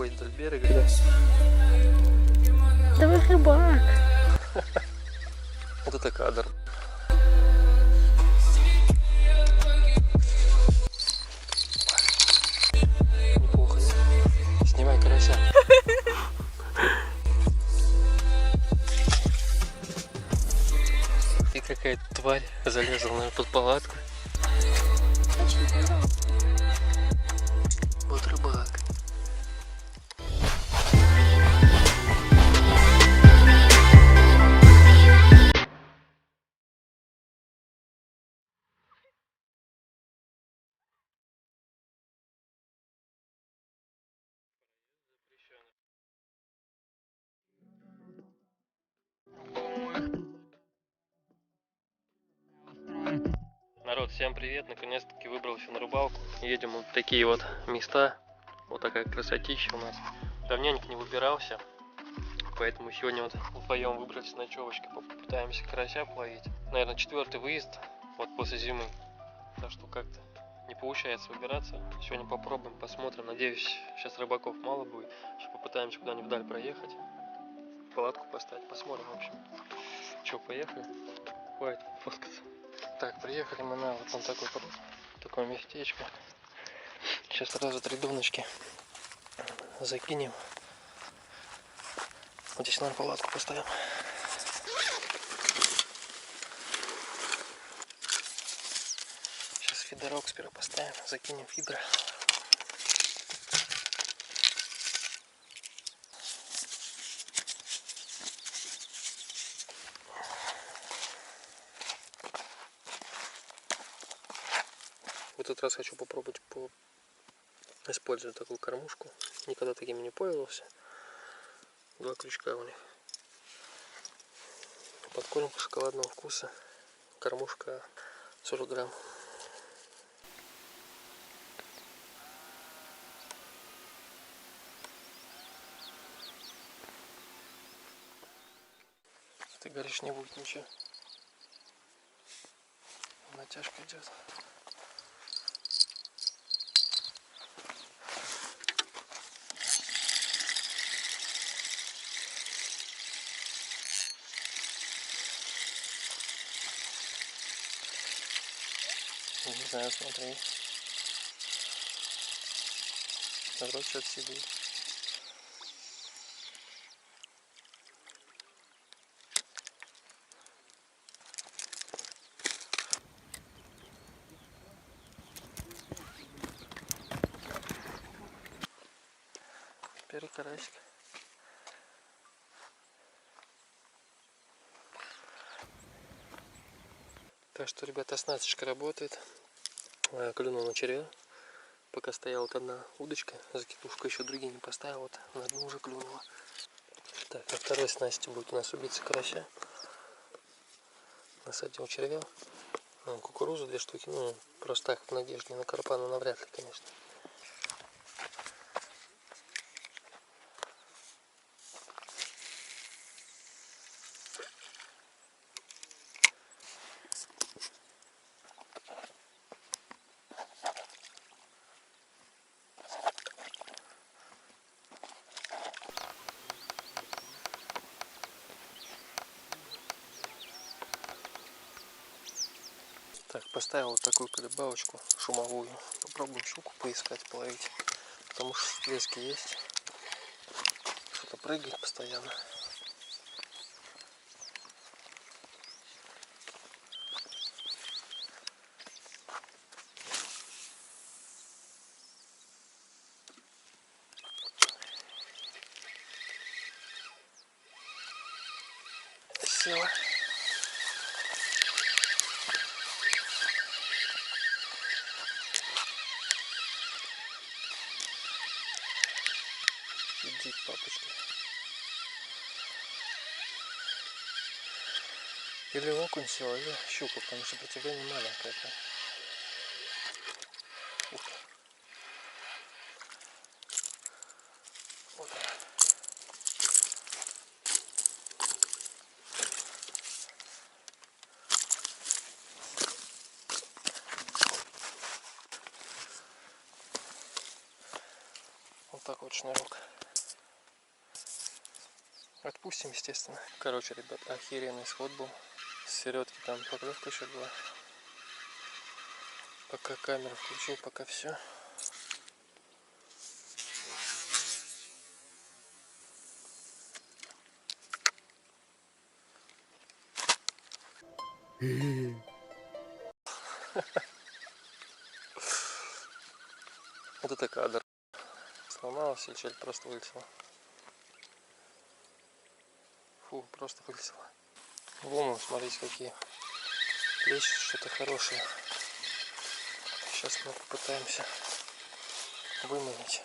ходит вдоль берега. Давай рыбак. Вот это кадр. Неплохо. Снимай карася. И какая-то тварь залезла, наверное, под палатку. Вот рыбак. Народ, всем привет! Наконец-таки выбрался на рыбалку. Едем вот в такие вот места. Вот такая красотища у нас. Давненько не выбирался. Поэтому сегодня вот вдвоем выбрались с ночевочкой. Попытаемся карася половить. Наверное, 4-й выезд вот после зимы. Так что как-то не получается выбираться. Сегодня попробуем, посмотрим. Надеюсь, сейчас рыбаков мало будет. Сейчас попытаемся куда-нибудь вдаль проехать. Палатку поставить. Посмотрим, в общем. Че, поехали? Хватит фоткаться. Так, приехали мы на вот такой пруд, такое местечко. Сейчас сразу 3 доночки закинем. Вот здесь, наверное, палатку поставим. Сейчас фидерок сперва поставим, закинем фидер. В этот раз хочу попробовать использовать такую кормушку. Никогда такими не пользовался. 2 крючка у них. Подкормка шоколадного вкуса. Кормушка 40 грамм. Ты говоришь, не будет ничего. Натяжка идет. Не знаю, смотри. Вроде что-то сидит. Первый карасик. Так что, ребята, оснасточка работает. Клюнул на червя. Пока стояла вот одна удочка, закидушка еще другие не поставил, вот на одну уже клюнула. Так, на второй снасти будет у нас убийца карася. Насадил червя. Кукурузу 2 штуки, ну просто так в надежде на карпа, но навряд ли, конечно. Так, поставил вот такую колебалочку шумовую. Попробуем щуку поискать, половить. Потому что всплески есть. Что-то прыгает постоянно. Села. Иди, папочка. Или окунь сел, или щука, потому что сопротивление маленькое. Ух ты. Вот она. Вот Вот так вот шнурок. Отпустим, естественно. Короче, ребят, охеренный сход был. С середки там поклевка еще была. Пока камеру включил, пока все. Вот это кадр. Сломался, и чель просто вылетела. Фу, просто вылетела. Вон, смотрите, какие. Плещут что-то хорошее. Сейчас мы попытаемся выманить.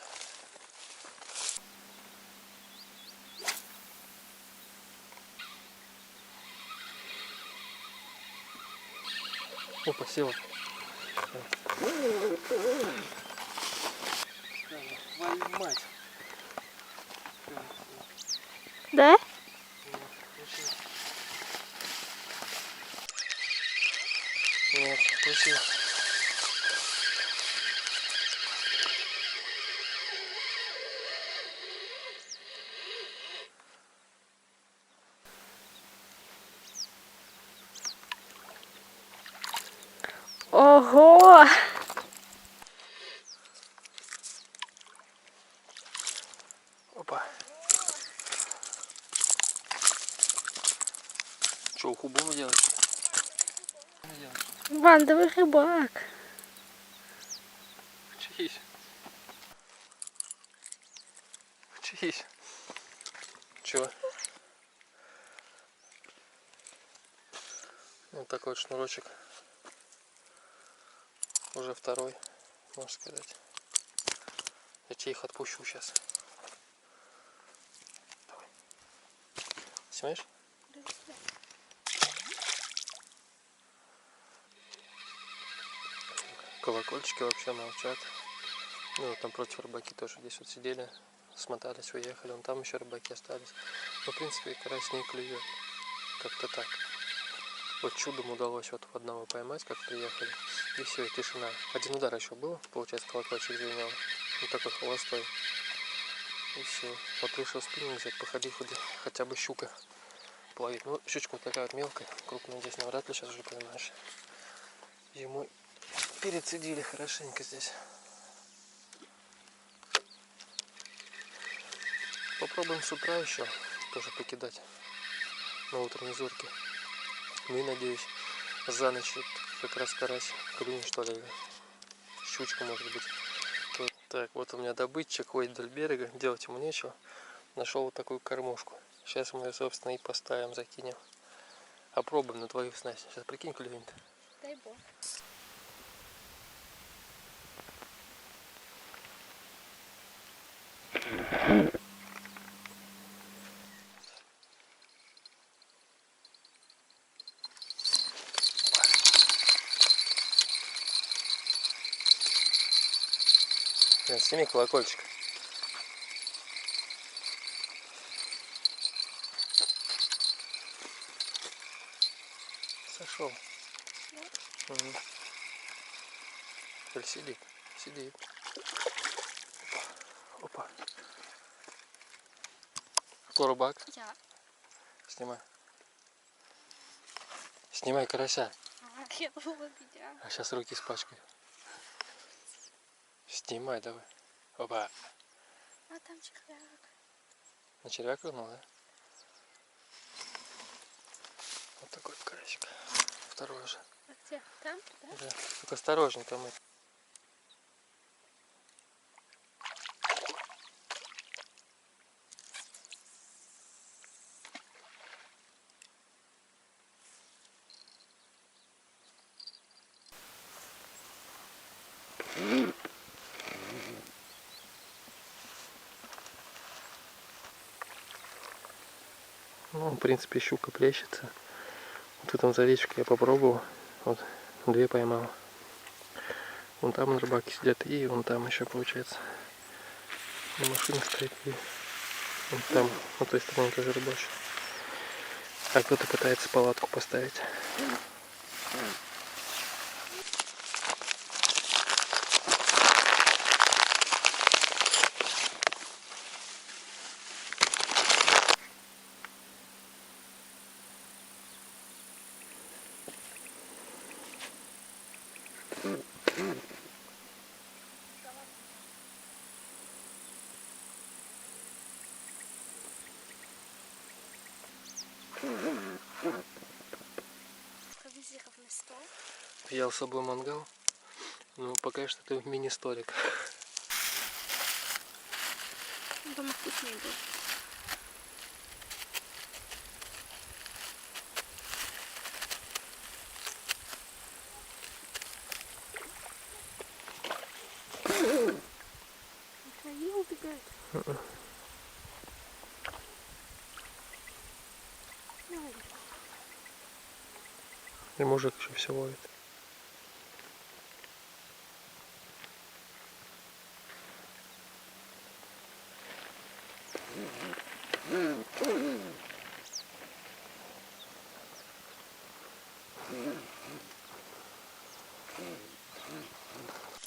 Опа, села. Твою мать. Да? Нет, включил. Ого! Опа. Че, уху будем делать? Бандовый рыбак. Учись. Учись. Че? Вот такой вот шнурочек. Уже второй, можно сказать. Я тебе их отпущу сейчас. Давай. Снимаешь? Колокольчики вообще молчат. Ну, вот там против рыбаки тоже здесь вот сидели, смотались, уехали. Вон там еще рыбаки остались. Но, в принципе, карась не клюет. Как-то так. Вот чудом удалось вот одного поймать, как приехали. И все, и тишина. Один удар еще был, получается, колокольчик звенел. Вот такой холостой. И все. Вот решил спиннинг взять, походить хотя бы щука половить. Ну, щучка вот такая вот мелкая, крупная здесь навряд ли сейчас уже поймаешь. Зимой перецедили хорошенько здесь. Попробуем с утра еще тоже покидать на утренней зорке. Ну и надеюсь, за ночь как раз карась клюнет, что ли, щучка может быть. Вот так, вот у меня добытчик ходит вдоль берега, делать ему нечего. Нашел вот такую кормушку. Сейчас мы ее, собственно, и поставим, закинем. Опробуем на твою снасть. Сейчас прикинь, клюнет. Дай бог. Сними колокольчик. Сошел. Да? Угу. Теперь сидит. Сидит. Опа. Кто рыбак? Я. Снимай. Снимай карася. Я думала, меня. А сейчас руки испачкаю. Снимай давай. Опа. А там червяк. На червяк клюнул, да? Вот такой карасик. Второй уже. А где? Там? Да? Да. Только осторожно, там это. Ну, в принципе, щука плещется. Вот в этом завечке я попробовал. Вот, 2 поймал. Вон там рыбаки сидят, и вон там еще получается. На машине стоит, и вон там, на той стороне тоже рыбачит. А кто-то пытается палатку поставить. взял с собой мангал. Ну, пока что это мини-столик. Дома вкуснее будет. Они убегают. Давай. И мужик еще все ловит.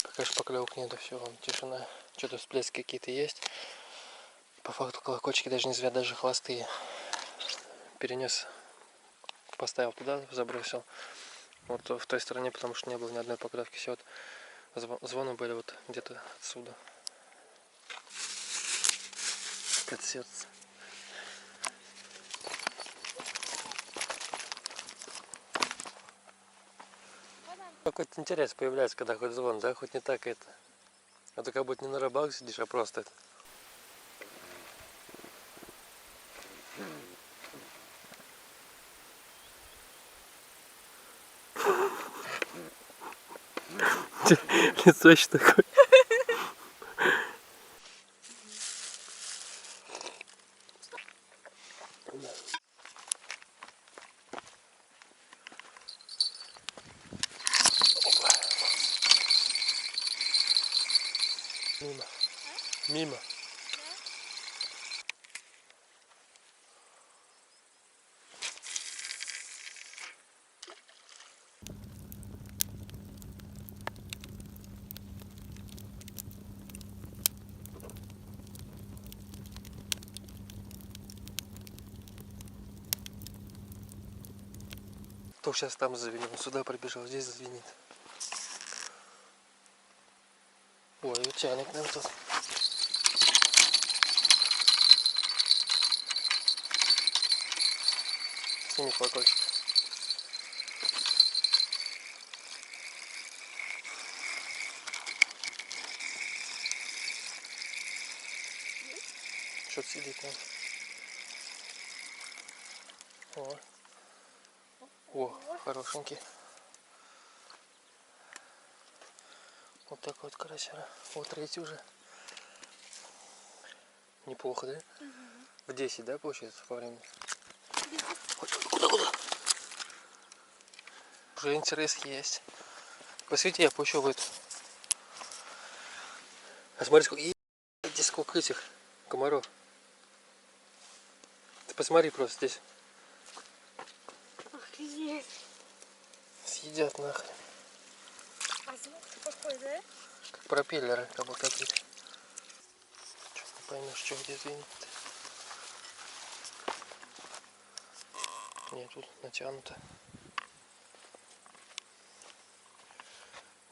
Пока ж поклевок нету, все, вон, тишина. Что-то всплески какие-то есть. По факту колокольчики даже не звят, даже хвосты. Перенес, поставил туда, забросил. Вот в той стороне, потому что не было ни одной поклевки. Все вот звоны были вот где-то отсюда. От сердца. Какой-то интерес появляется, когда хоть звон, да, хоть не так это. А то как будто не на рыбалке сидишь, а просто это. Лицо еще такое. Мимо. Мимо. То сейчас там зазвенел, сюда прибежал, здесь зазвенит. Ой, утяник нам тут. Сними колокольчик. Что-то сидит там. О, хорошенький. Вот такой вот карасера. Вот третий уже. Неплохо, да? Угу. В 10, да, получается, по времени? Куда? Уже интерес есть. Посвети, я пущу в эту. А смотри, сколько этих комаров. Ты посмотри просто здесь. Охренеть. Съедят нахрен. А звук какой, да? Как пропеллеры, как бы какие-то. Что-то не поймешь, что где звенит-то. Нет, тут натянуто.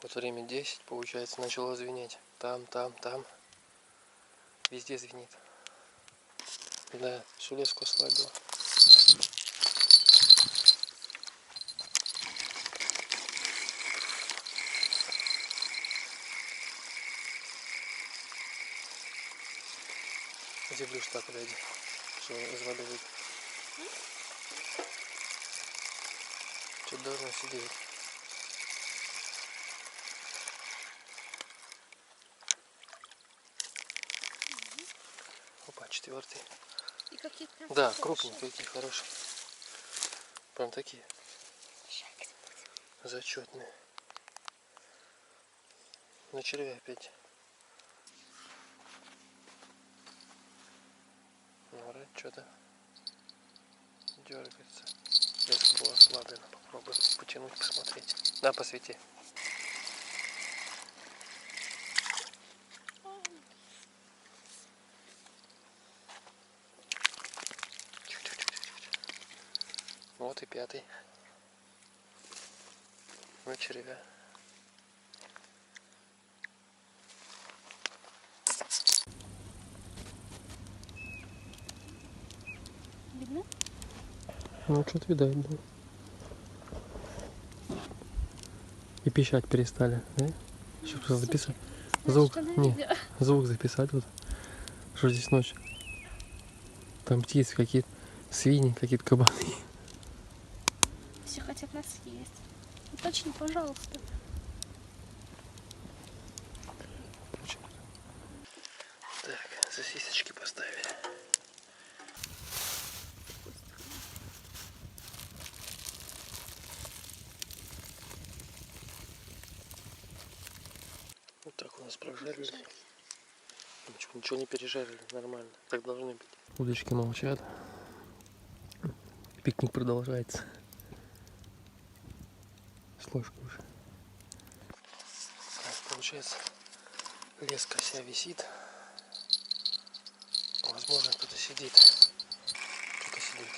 Вот время 10, получается, начало звенеть. Там. Везде звенит. Да, всю леску ослабило. Где блюз так подойди, что из воды выйдет. Что-то должно сидеть. Опа, 4-й. И какие прям да, крупненькие, такие хорошие. Прям такие. Зачетные. На червя опять. Ну, вроде что-то дергается. Леска была слабая, попробую потянуть, посмотреть. Да, посвети. Вот и 5-й. На червя. Видно? Ну, что-то видать, да. И пищать перестали, да? Что записать? Значит, Звук, она не, видео. звук записать вот. Что здесь ночь? Там птицы какие-то, свиньи, какие-то кабаны. Все хотят нас съесть. Уточни, пожалуйста. Так, сосисочки поставили. Вот так у нас прожарили. Ничего не пережарили, нормально. Так должны быть. Удочки молчат. Пикник продолжается. С ложкой уже. Так, получается, леска вся висит. Возможно, кто-то сидит. Кто-то сидит.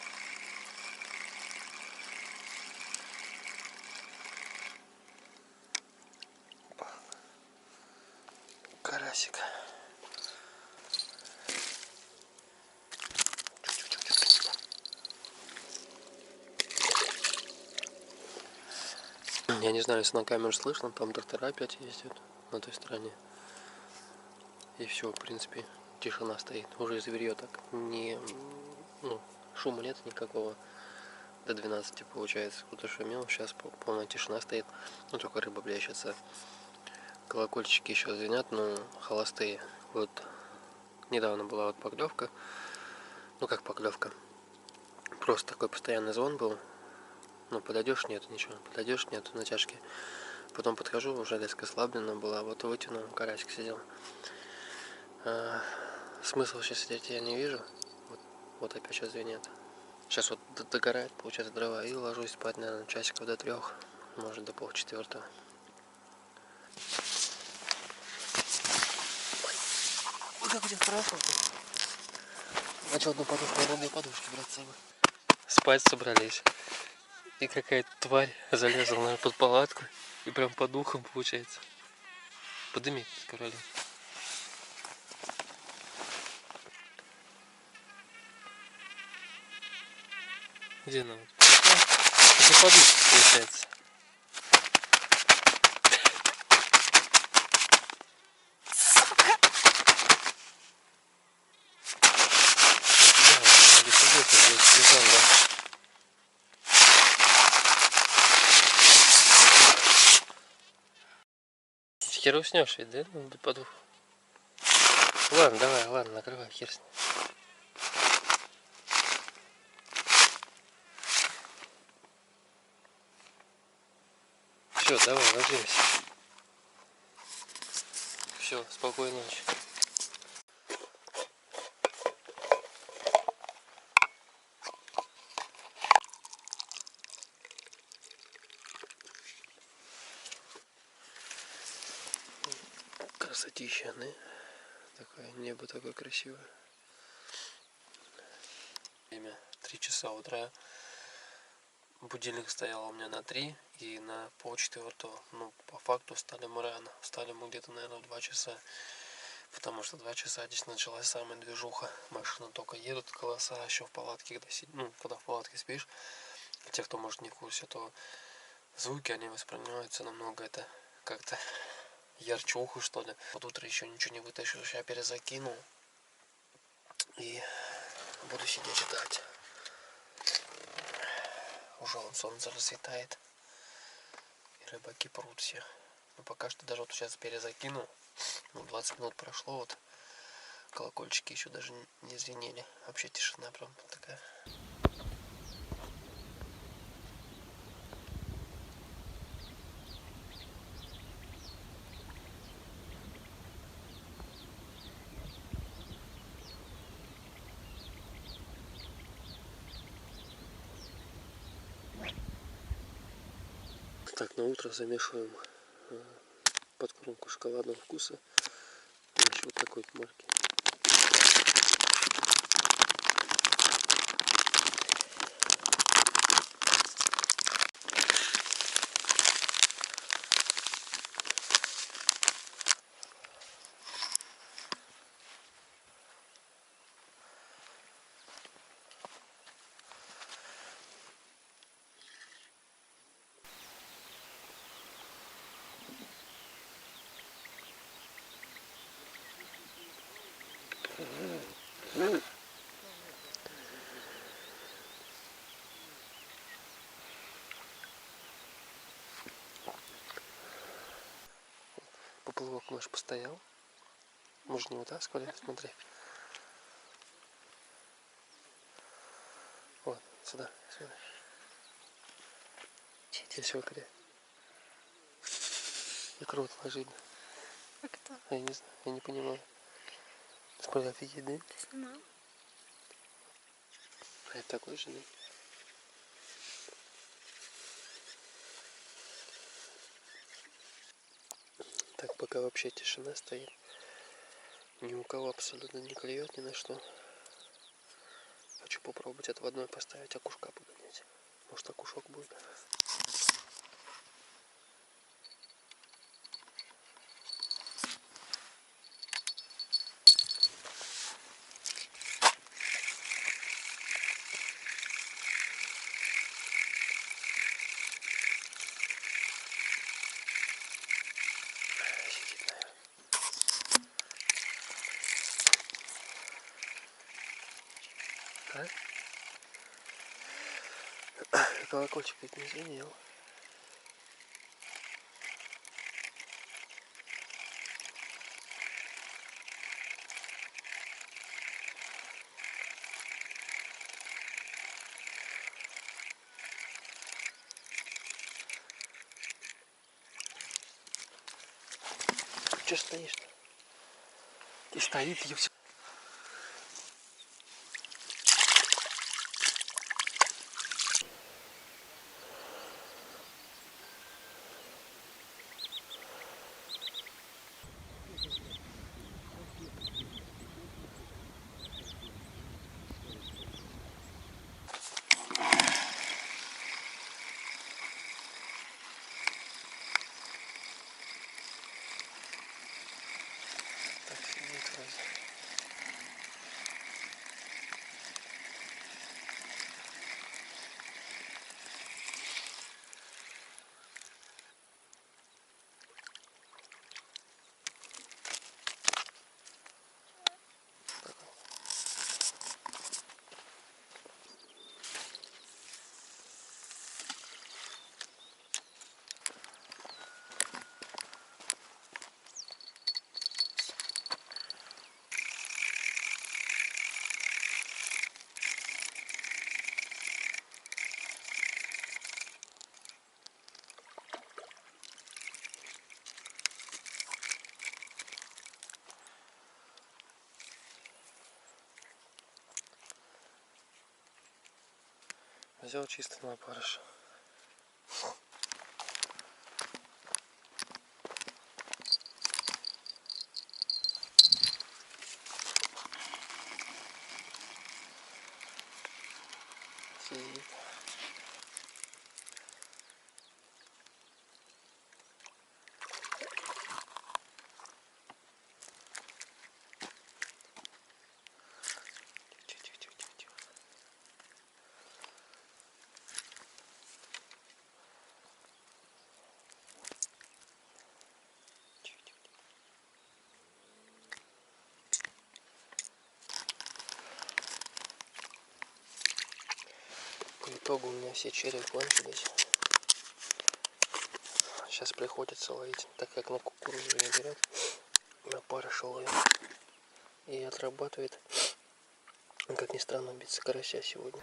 Опа. Карасик. Я не знаю, если на камеру слышно, там трактора опять ездят на той стороне. И все, в принципе, тишина стоит. Уже зверье так не... Ну, шума нет никакого. До 12 получается. Кто-то шумел, сейчас полная тишина стоит. Ну, только рыба блещется. Колокольчики еще звенят, но холостые. Вот недавно была вот поклевка. Ну, как поклевка. Просто такой постоянный звон был. Ну, подойдешь, нет, ничего. Подойдешь, нет, натяжки. Потом подхожу, уже леска слаблена была. Вот вытянул, карасик сидел. Смысл сейчас сидеть я не вижу. Вот опять сейчас звенит. Сейчас вот догорает, получается, дрова. И ложусь спать, наверное, часиков до 3. Может, до 3:30. Ой, как у тебя хорошо. Начал одну подушку, две подушки брать с собой. Спать собрались. И какая-то тварь залезла, наверное, под палатку. И прям по духам получается. Подыми, короля. Где она? Это подушка, получается. Хер уснешь ведь, да? Надо подух. Ладно, давай, ладно, накрывай, хер с ним. Все, давай, ложимся. Все, спокойной ночи. Красотища, да? Такое небо такое красивое. Время 3 часа утра. Будильник стоял у меня на 3 и на 3:30. Ну, по факту встали мы рано. Встали мы где-то, наверное, в 2 часа. Потому что 2 часа здесь началась самая движуха. Машины только едут, голоса еще в палатке, когда в палатке спишь. Те, кто может не в курсе, то звуки, они воспринимаются намного это как-то ярчуху, что ли. Под утро еще ничего не вытащил, сейчас перезакинул. И буду сидеть ждать. Уже вон солнце расцветает. И рыбаки прут все. Но пока что даже вот сейчас перезакинул. 20 минут прошло, вот колокольчики еще даже не звенели. Вообще тишина прям такая. Так, на утро замешиваем подкормку шоколадного вкуса. Значит, вот такой марки. Поплавок наш постоял. Мы же не вытаскивали, смотри. Вот, сюда, сюда. Здесь выколи. И круто ложить. А кто? Я не знаю, я не понимаю. Смотри, офигеть, да? Ты снимал? А это такой же, да? Так, пока вообще тишина стоит. Ни у кого абсолютно не клюет ни на что. Хочу попробовать отводной поставить, окушка погонять. Может, окушок будет. Сидит, наверное. А? Колокольчик ведь не звенел. Че стоишь-то? И стоит, и все. Так, сидит вроде. Взял чисто на опарыш. Сидит. Тихо-тихо-тихо-тихо. По итогу у меня все черви кончились. Сейчас приходится ловить, так как на кукурузу не берет, на опарыш ловит. И отрабатывает, как ни странно, биться карася сегодня.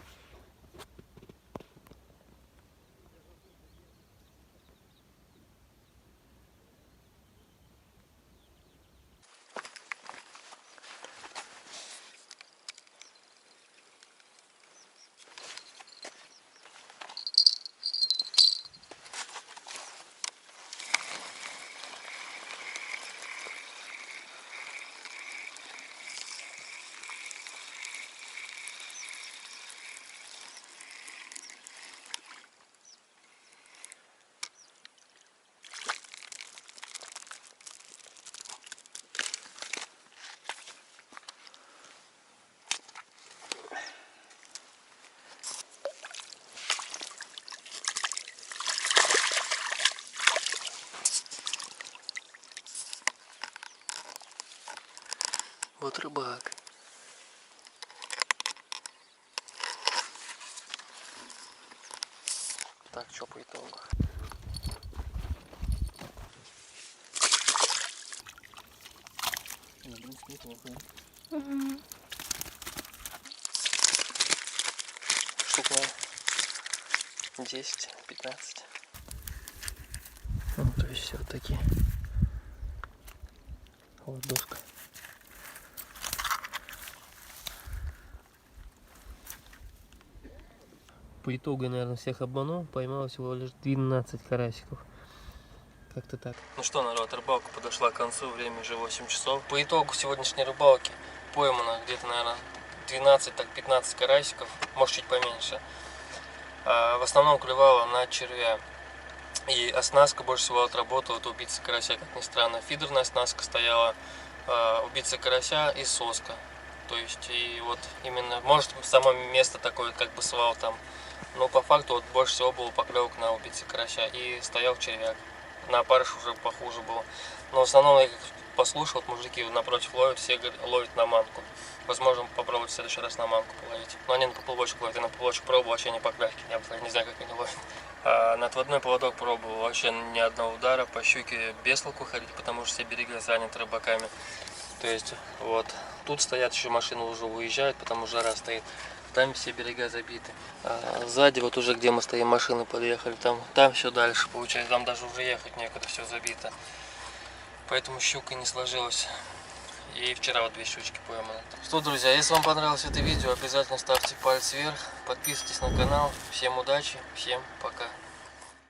Вот рыбак. так, что по итогу? Мгм. Штук на 10-15. Ну, то есть все такие. Вот доска. По итогу я, наверное, всех обманул. Поймал всего лишь 12 карасиков. Как-то так. Ну что, народ, рыбалка подошла к концу. Время уже 8 часов. По итогу сегодняшней рыбалки поймано где-то, наверное, 12-15 карасиков. Может, чуть поменьше. В основном клевало на червя. И оснастка больше всего отработала. Это убийца карася, как ни странно. Фидерная оснастка стояла. Убийца карася и соска. То есть, и вот именно, может, само место такое, как бы свал там. Но по факту вот больше всего было поклевок на убийце карася. И стоял червяк. На опарыш уже похуже было. Но в основном, я послушал, вот мужики напротив ловят, все ловят на манку. Возможно, попробовать в следующий раз на манку половить. Но они на поплавочек ловят. Я на поплавочек пробовал, вообще не поклевки не было. Не знаю, как они ловят. На отводной поводок пробовал, вообще ни одного удара. По щуке без толку ходить, потому что все берега заняты рыбаками. То есть, вот, тут стоят еще машины, уже уезжают, потому что жара стоит. Там все берега забиты. Сзади, вот уже где мы стоим, машины подъехали, там все дальше, получается, там даже уже ехать некуда, все забито. Поэтому щука не сложилась. И вчера вот 2 щучки пойманы. Что, друзья, если вам понравилось это видео, обязательно ставьте палец вверх, подписывайтесь на канал. Всем удачи, всем пока.